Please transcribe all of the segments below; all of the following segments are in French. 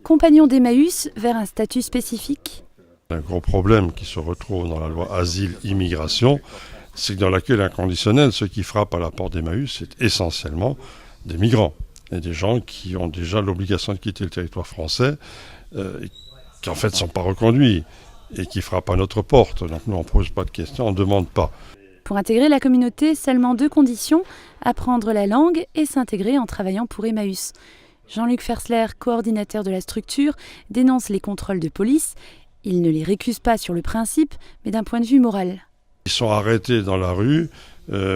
Compagnons d'Emmaüs vers un statut spécifique. Un gros problème qui se retrouve dans la loi Asile-Immigration, c'est que dans l'accueil inconditionnel, ceux qui frappent à la porte d'Emmaüs, c'est essentiellement des migrants et des gens qui ont déjà l'obligation de quitter le territoire français, qui en fait ne sont pas reconduits et qui frappent à notre porte. Donc nous, on ne pose pas de questions, on ne demande pas. Pour intégrer la communauté, seulement 2 conditions, apprendre la langue et s'intégrer en travaillant pour Emmaüs. Jean-Luc Fersler, coordinateur de la structure, dénonce les contrôles de police. Il ne les récuse pas sur le principe, mais d'un point de vue moral. Ils sont arrêtés dans la rue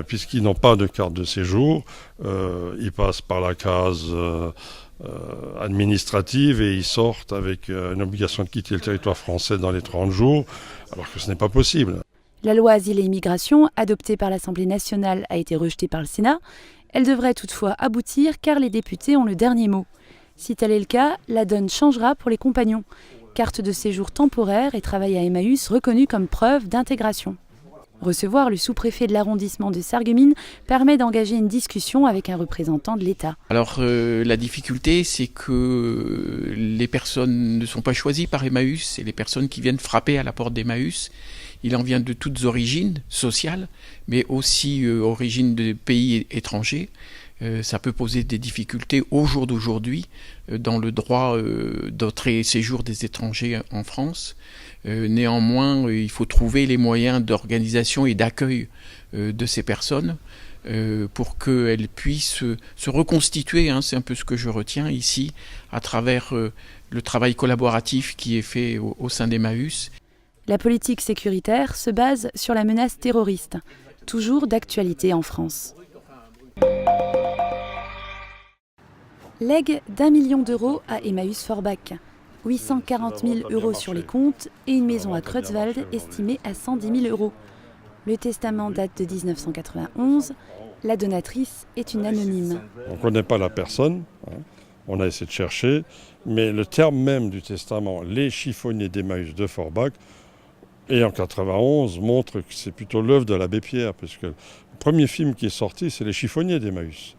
puisqu'ils n'ont pas de carte de séjour. Ils passent par la case administrative et ils sortent avec une obligation de quitter le territoire français dans les 30 jours, alors que ce n'est pas possible. La loi Asile et Immigration, adoptée par l'Assemblée nationale, a été rejetée par le Sénat. Elle devrait toutefois aboutir car les députés ont le dernier mot. Si tel est le cas, la donne changera pour les compagnons. Carte de séjour temporaire et travail à Emmaüs reconnue comme preuve d'intégration. Recevoir le sous-préfet de l'arrondissement de Sarreguemines permet d'engager une discussion avec un représentant de l'État. Alors la difficulté, c'est que les personnes ne sont pas choisies par Emmaüs, c'est les personnes qui viennent frapper à la porte d'Emmaüs. Il en vient de toutes origines sociales, mais aussi origines de pays étrangers. Ça peut poser des difficultés au jour d'aujourd'hui dans le droit d'entrée et séjour des étrangers en France. Néanmoins, il faut trouver les moyens d'organisation et d'accueil de ces personnes pour qu'elles puissent se reconstituer, c'est un peu ce que je retiens ici, à travers le travail collaboratif qui est fait au sein d'Emmaüs. La politique sécuritaire se base sur la menace terroriste, toujours d'actualité en France. Legs d'1 million d'euros à Emmaüs Forbach. 840 000 euros sur les comptes et une maison à Creutzwald estimée à 110 000 euros. Le testament date de 1991. La donatrice est une anonyme. On ne connaît pas la personne, on a essayé de chercher, mais le terme même du testament, les chiffonniers d'Emmaüs de Forbach, et en 91 montre que c'est plutôt l'œuvre de l'abbé Pierre, puisque le premier film qui est sorti, c'est les chiffonniers d'Emmaüs.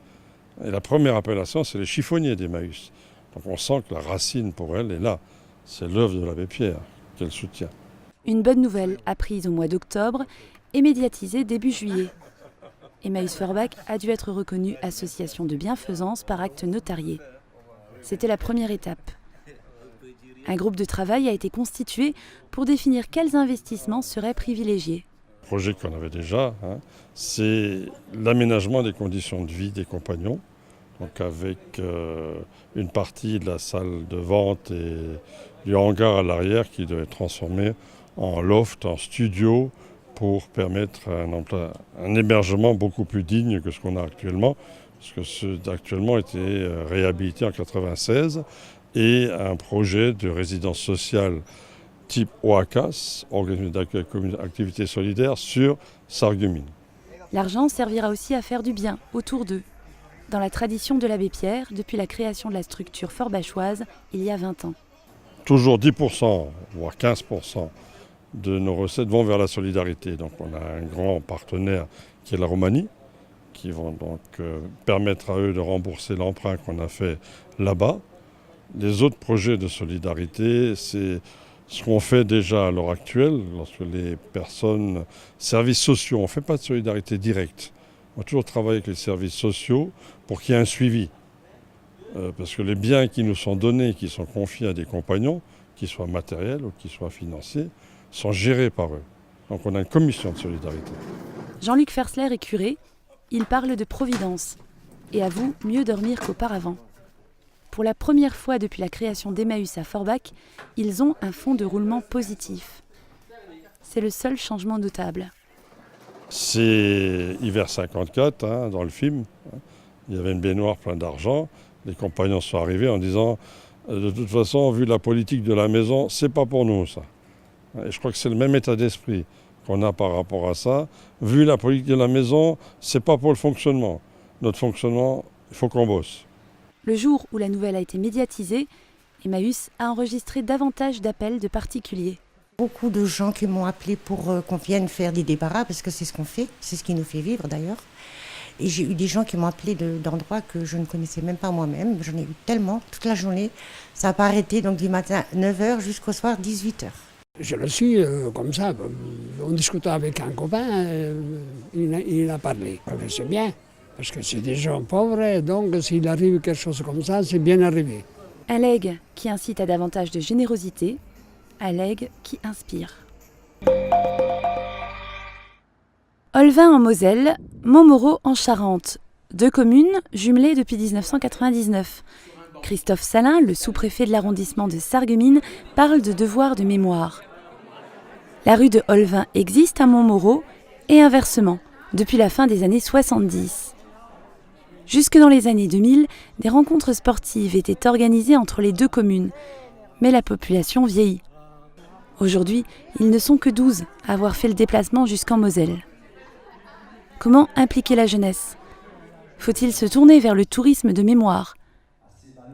Et la première appellation, c'est les chiffonniers d'Emmaüs. Donc on sent que la racine pour elle est là. C'est l'œuvre de l'abbé Pierre qu'elle soutient. Une bonne nouvelle apprise au mois d'octobre et médiatisée début juillet. Emmaüs Forbach a dû être reconnue association de bienfaisance par acte notarié. C'était la première étape. Un groupe de travail a été constitué pour définir quels investissements seraient privilégiés. Le projet qu'on avait déjà, c'est l'aménagement des conditions de vie des compagnons, donc avec une partie de la salle de vente et du hangar à l'arrière qui doit être transformé en loft, en studio, pour permettre un hébergement beaucoup plus digne que ce qu'on a actuellement, parce que ceux d'actuellement étaient réhabilités en 1996. Et un projet de résidence sociale type OACAS, organisme d'accueil activité solidaire, sur Sarreguemines. L'argent servira aussi à faire du bien autour d'eux. Dans la tradition de l'abbé Pierre, depuis la création de la structure forbachoise, il y a 20 ans. Toujours 10%, voire 15% de nos recettes vont vers la solidarité. Donc on a un grand partenaire qui est la Roumanie, qui vont donc permettre à eux de rembourser l'emprunt qu'on a fait là-bas. Les autres projets de solidarité, c'est ce qu'on fait déjà à l'heure actuelle, lorsque les personnes, services sociaux, on ne fait pas de solidarité directe. On va toujours travailler avec les services sociaux pour qu'il y ait un suivi. Parce que les biens qui nous sont donnés, qui sont confiés à des compagnons, qu'ils soient matériels ou qu'ils soient financiers, sont gérés par eux. Donc on a une commission de solidarité. Jean-Luc Fersler est curé, il parle de providence et avoue mieux dormir qu'auparavant. Pour la première fois depuis la création d'Emmaüs à Forbach, ils ont un fonds de roulement positif. C'est le seul changement notable. C'est hiver 54, dans le film. Il y avait une baignoire pleine d'argent. Les compagnons sont arrivés en disant de toute façon, vu la politique de la maison, c'est pas pour nous ça. Et je crois que c'est le même état d'esprit qu'on a par rapport à ça. Vu la politique de la maison, c'est pas pour le fonctionnement. Notre fonctionnement, il faut qu'on bosse. Le jour où la nouvelle a été médiatisée, Emmaüs a enregistré davantage d'appels de particuliers. Beaucoup de gens qui m'ont appelé pour qu'on vienne faire des débarras, parce que c'est ce qu'on fait, c'est ce qui nous fait vivre d'ailleurs. Et j'ai eu des gens qui m'ont appelé d'endroits que je ne connaissais même pas moi-même. J'en ai eu tellement, toute la journée. Ça n'a pas arrêté, donc du matin 9h jusqu'au soir 18h. Je le suis comme ça. On discutait avec un copain, il a parlé. C'est bien, parce que c'est des gens pauvres, donc s'il arrive quelque chose comme ça, c'est bien arrivé. Un legs qui incite à davantage de générosité, un legs qui inspire. Olvin en Moselle, Montmoreau en Charente, 2 communes jumelées depuis 1999. Christophe Salin, le sous-préfet de l'arrondissement de Sarreguemines, parle de devoir de mémoire. La rue de Olvin existe à Montmoreau et inversement, depuis la fin des années 70. Jusque dans les années 2000, des rencontres sportives étaient organisées entre les 2 communes, mais la population vieillit. Aujourd'hui, ils ne sont que 12 à avoir fait le déplacement jusqu'en Moselle. Comment impliquer la jeunesse ? Faut-il se tourner vers le tourisme de mémoire ?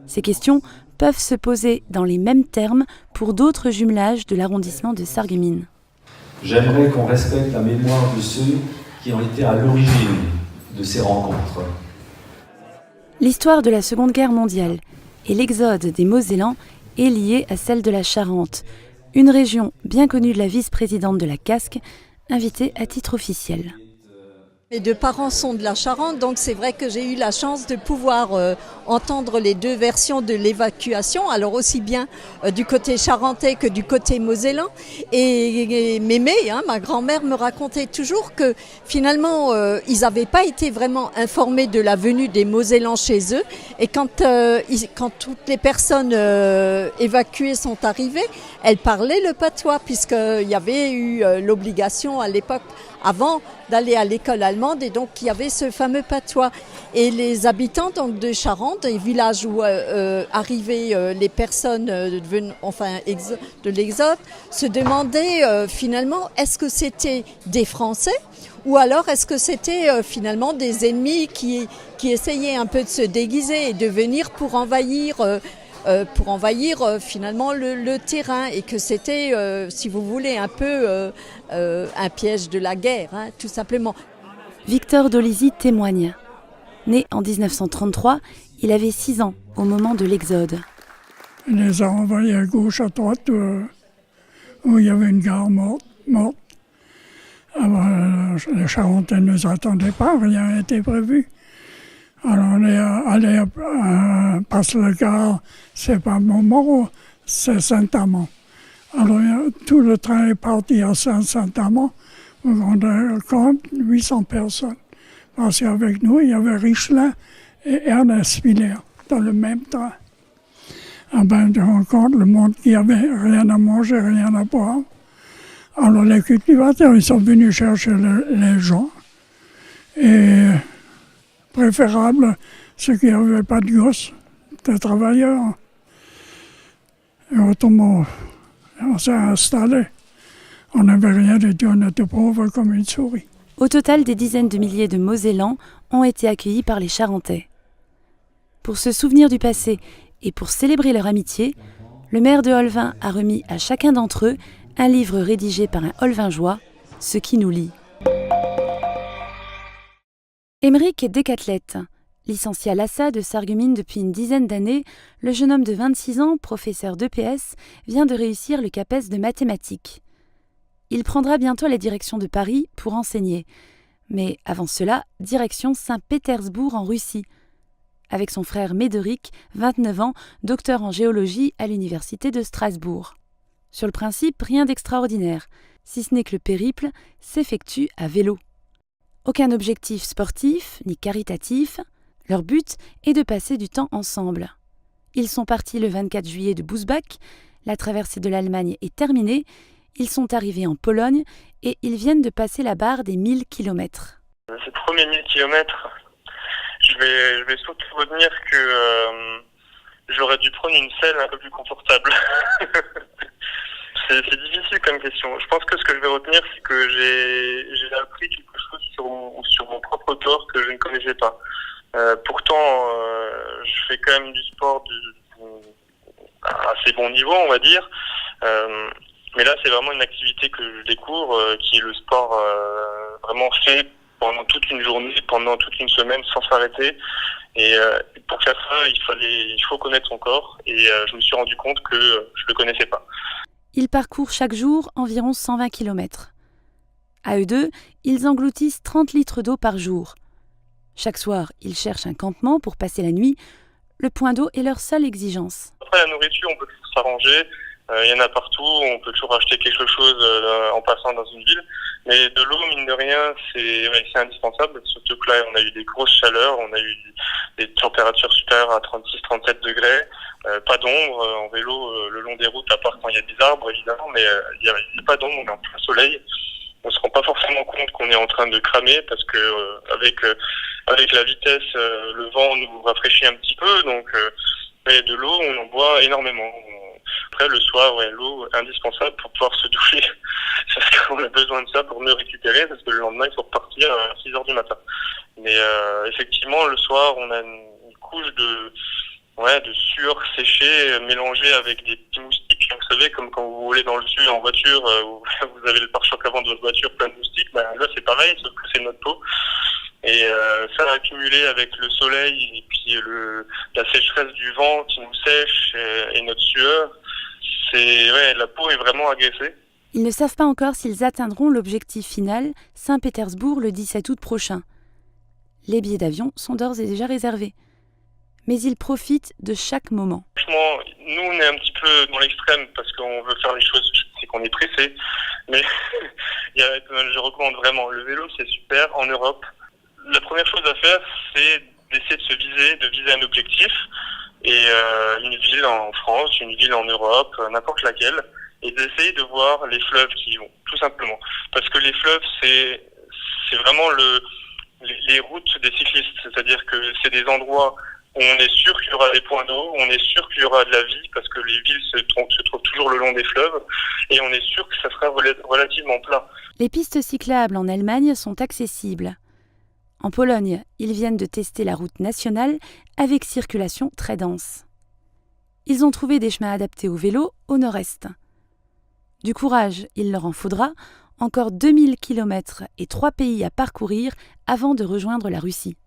Ces questions peuvent se poser dans les mêmes termes pour d'autres jumelages de l'arrondissement de Sarreguemines. J'aimerais qu'on respecte la mémoire de ceux qui ont été à l'origine de ces rencontres. L'histoire de la Seconde Guerre mondiale et l'exode des Mosellans est liée à celle de la Charente, une région bien connue de la vice-présidente de la Casque, invitée à titre officiel. Mes 2 parents sont de la Charente, donc c'est vrai que j'ai eu la chance de pouvoir entendre les 2 versions de l'évacuation, alors aussi bien du côté charentais que du côté mosellan. Et Mémé, ma grand-mère, me racontait toujours que finalement ils n'avaient pas été vraiment informés de la venue des Mosellans chez eux. Et quand toutes les personnes évacuées sont arrivées, elles parlaient le patois, puisqu'il y avait eu l'obligation à l'époque, avant d'aller à l'école allemande, et donc il y avait ce fameux patois. Et les habitants donc de Charente, les villages où arrivaient les personnes de l'exode, se demandaient finalement est-ce que c'était des Français ou alors est-ce que c'était finalement des ennemis qui essayaient un peu de se déguiser et de venir pour envahir finalement le terrain, et que c'était, si vous voulez, un peu un piège de la guerre, tout simplement. Victor Dolizy témoigne. Né en 1933, il avait 6 ans au moment de l'exode. On les a envoyés à gauche, à droite, où il y avait une gare morte. Alors, les Charentais ne nous attendaient pas, rien n'était prévu. Alors on est allé parce que la gare, c'est pas Montmoreau, c'est Saint-Amand. Alors tout le train est parti à Saint-Amand, où on a quand 800 personnes. Parce qu'avec nous, il y avait Richelin et Ernest Willer dans le même train. Ah ben, tu rends compte, le monde qui avait rien à manger, rien à boire. Alors les cultivateurs, ils sont venus chercher les gens. Et préférable, ceux qui n'avaient pas de gosses, des travailleurs. Et autrement, on s'est installé. On n'avait rien du tout, on était pauvres comme une souris. Au total, des dizaines de milliers de Mosellans ont été accueillis par les Charentais. Pour se souvenir du passé et pour célébrer leur amitié, le maire de Olvin a remis à chacun d'entre eux un livre rédigé par un Olvingeois, Ce qui nous lie. Émeric est décathlète. Licencié à l'ASSA de Sarreguemines depuis une dizaine d'années, le jeune homme de 26 ans, professeur d'EPS, vient de réussir le CAPES de mathématiques. Il prendra bientôt la direction de Paris pour enseigner. Mais avant cela, direction Saint-Pétersbourg en Russie. Avec son frère Médéric, 29 ans, docteur en géologie à l'université de Strasbourg. Sur le principe, rien d'extraordinaire, si ce n'est que le périple s'effectue à vélo. Aucun objectif sportif ni caritatif, leur but est de passer du temps ensemble. Ils sont partis le 24 juillet de Bousbach, la traversée de l'Allemagne est terminée, ils sont arrivés en Pologne et ils viennent de passer la barre des 1000 km. Ces premiers 1000 km, je vais surtout retenir que j'aurais dû prendre une selle un peu plus confortable. C'est difficile comme question. Je pense que ce que je vais retenir, c'est que j'ai appris quelque chose sur mon propre corps que je ne connaissais pas. Pourtant, je fais quand même du sport à assez bon niveau, on va dire. Mais là, c'est vraiment une activité que je découvre, qui est le sport vraiment fait pendant toute une journée, pendant toute une semaine, sans s'arrêter. Et pour faire ça, il faut connaître son corps. Et je me suis rendu compte que je le connaissais pas. Ils parcourent chaque jour environ 120 km. À eux deux, ils engloutissent 30 litres d'eau par jour. Chaque soir, ils cherchent un campement pour passer la nuit. Le point d'eau est leur seule exigence. Après, la nourriture, on peut toujours s'arranger. Il y en a partout. On peut toujours acheter quelque chose en passant dans une ville. Mais de l'eau, mine de rien, c'est indispensable. Surtout que là, on a eu des grosses chaleurs. On a eu des températures supérieures à 36-37 degrés. Pas d'ombre en vélo le long des routes, à part quand il y a des arbres, évidemment. Mais il n'y a pas d'ombre, on est en plein soleil. On se rend pas forcément compte qu'on est en train de cramer parce que avec la vitesse, le vent nous rafraîchit un petit peu. Donc, de l'eau, on en boit énormément. Après, le soir, l'eau indispensable pour pouvoir se doucher. Parce qu'on a besoin de ça pour mieux récupérer, parce que le lendemain, il faut repartir à 6h du matin. Mais effectivement, le soir, on a une couche de sueur séchée mélangée avec des petits moustiques. Vous savez, comme quand vous roulez dans le sud en voiture, vous avez le pare-choc avant de votre voiture plein de moustiques. Là, c'est pareil, sauf que c'est notre peau. Et ça accumulé avec le soleil et puis la sécheresse du vent qui nous sèche et notre sueur, la peau est vraiment agressée. Ils ne savent pas encore s'ils atteindront l'objectif final, Saint-Pétersbourg, le 17 août prochain. Les billets d'avion sont d'ores et déjà réservés. Mais ils profitent de chaque moment. Franchement, nous, on est un petit peu dans l'extrême parce qu'on veut faire les choses, c'est qu'on est pressé. Mais je recommande vraiment. Le vélo, c'est super en Europe. La première chose à faire, c'est d'essayer de viser un objectif. Et une ville en France, une ville en Europe, n'importe laquelle. Et d'essayer de voir les fleuves qui y vont, tout simplement. Parce que les fleuves, c'est vraiment les routes des cyclistes. C'est-à-dire que c'est des endroits où on est sûr qu'il y aura des points d'eau, on est sûr qu'il y aura de la vie, parce que les villes se trouvent toujours le long des fleuves, et on est sûr que ça sera relativement plat. Les pistes cyclables en Allemagne sont accessibles. En Pologne, ils viennent de tester la route nationale avec circulation très dense. Ils ont trouvé des chemins adaptés au vélo au nord-est. Du courage, il leur en faudra, encore 2000 km et 3 pays à parcourir avant de rejoindre la Russie.